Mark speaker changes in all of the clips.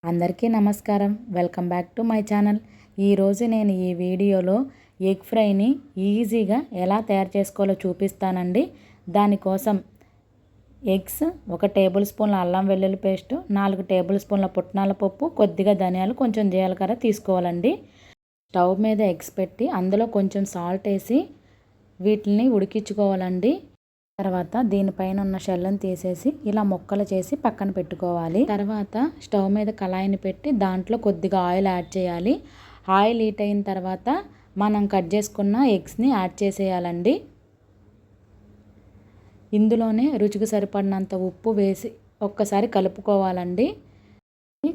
Speaker 1: అందరికీ నమస్కారం. Welcome back to my channel. ఈరోజు నేను ఈ వీడియోలో ఎగ్ ఫ్రైని ఈజీగా ఎలా తయారు చేసుకోవాలో చూపిస్తానండి. దానికోసం ఎగ్స్, 1 టేబుల్ స్పూన్ల అల్లం వెల్లుల్లి పేస్టు, 4 టేబుల్ స్పూన్ల పుట్నాల పప్పు, కొద్దిగా ధనియాలు, కొంచెం జీలకర్ర తీసుకోవాలండి. స్టవ్ మీద ఎగ్స్ పెట్టి అందులో కొంచెం సాల్ట్ వేసి వీటిని ఉడికించుకోవాలండి. తర్వాత దీనిపైన ఉన్న షెల్లను తీసేసి ఇలా ముక్కలు చేసి పక్కన పెట్టుకోవాలి. తర్వాత స్టవ్ మీద కళాయిని పెట్టి దాంట్లో కొద్దిగా ఆయిల్ యాడ్ చేయాలి. ఆయిల్ హీట్ అయిన తర్వాత మనం కట్ చేసుకున్న ఎగ్స్ని యాడ్ చేసేయాలండి. ఇందులోనే రుచికి సరిపడినంత ఉప్పు వేసి ఒక్కసారి కలుపుకోవాలండి.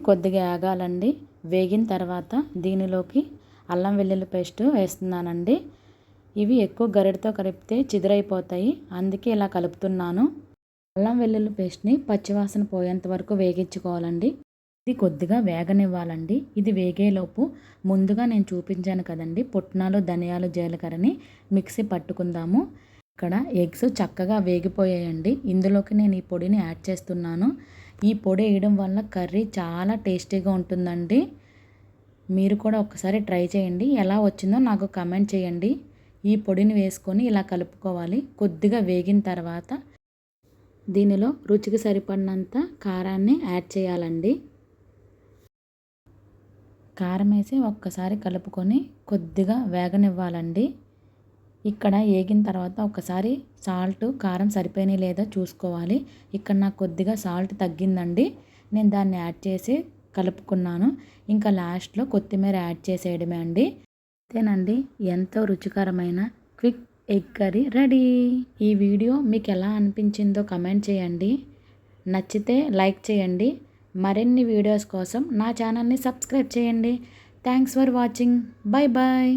Speaker 1: కొద్దిగా ఆగాలండి. వేగిన తర్వాత దీనిలోకి అల్లం వెల్లుల్లి పేస్ట్ వేస్తున్నానండి. ఇవి ఎక్కువ గరిటతో కలిపితే చిదురైపోతాయి, అందుకే ఇలా కలుపుతున్నాను. అల్లం వెల్లుల్లి పేస్ట్ని పచ్చివాసన పోయేంత వరకు వేగించుకోవాలండి. ఇది కొద్దిగా వేగనివ్వాలండి. ఇది వేగేలోపు ముందుగా నేను చూపించాను కదండి, పుట్నాలు, ధనియాలు, జీలకర్రని మిక్సీ పట్టుకుందాము. ఇక్కడ ఎగ్స్ చక్కగా వేగిపోయాయండి. ఇందులోకి నేను ఈ పొడిని యాడ్ చేస్తున్నాను. ఈ పొడి వేయడం వల్ల కర్రీ చాలా టేస్టీగా ఉంటుందండి. మీరు కూడా ఒకసారి ట్రై చేయండి. ఎలా వచ్చిందో నాకు కమెంట్ చేయండి. ఈ పొడిని వేసుకొని ఇలా కలుపుకోవాలి. కొద్దిగా వేగిన తర్వాత దీనిలో రుచికి సరిపడినంత కారాన్ని యాడ్ చేయాలండి. కారం వేసి ఒక్కసారి కలుపుకొని కొద్దిగా వేగనివ్వాలండి. ఇక్కడ వేగిన తర్వాత ఒకసారి సాల్ట్, కారం సరిపోయినాయి లేదా చూసుకోవాలి. ఇక్కడ నాకు కొద్దిగా సాల్ట్ తగ్గిందండి. నేను దాన్ని యాడ్ చేసి కలుపుకున్నాను. ఇంకా లాస్ట్లో కొత్తిమీర యాడ్ చేసేయడమే అండి. అంతేనండి, ఎంతో రుచికరమైన క్విక్ ఎగ్ కర్రీ రెడీ. ఈ వీడియో మీకు ఎలా అనిపించిందో కమెంట్ చేయండి. నచ్చితే లైక్ చేయండి. మరిన్ని వీడియోస్ కోసం నా ఛానల్ని సబ్స్క్రైబ్ చేయండి. Thanks for watching. Bye bye.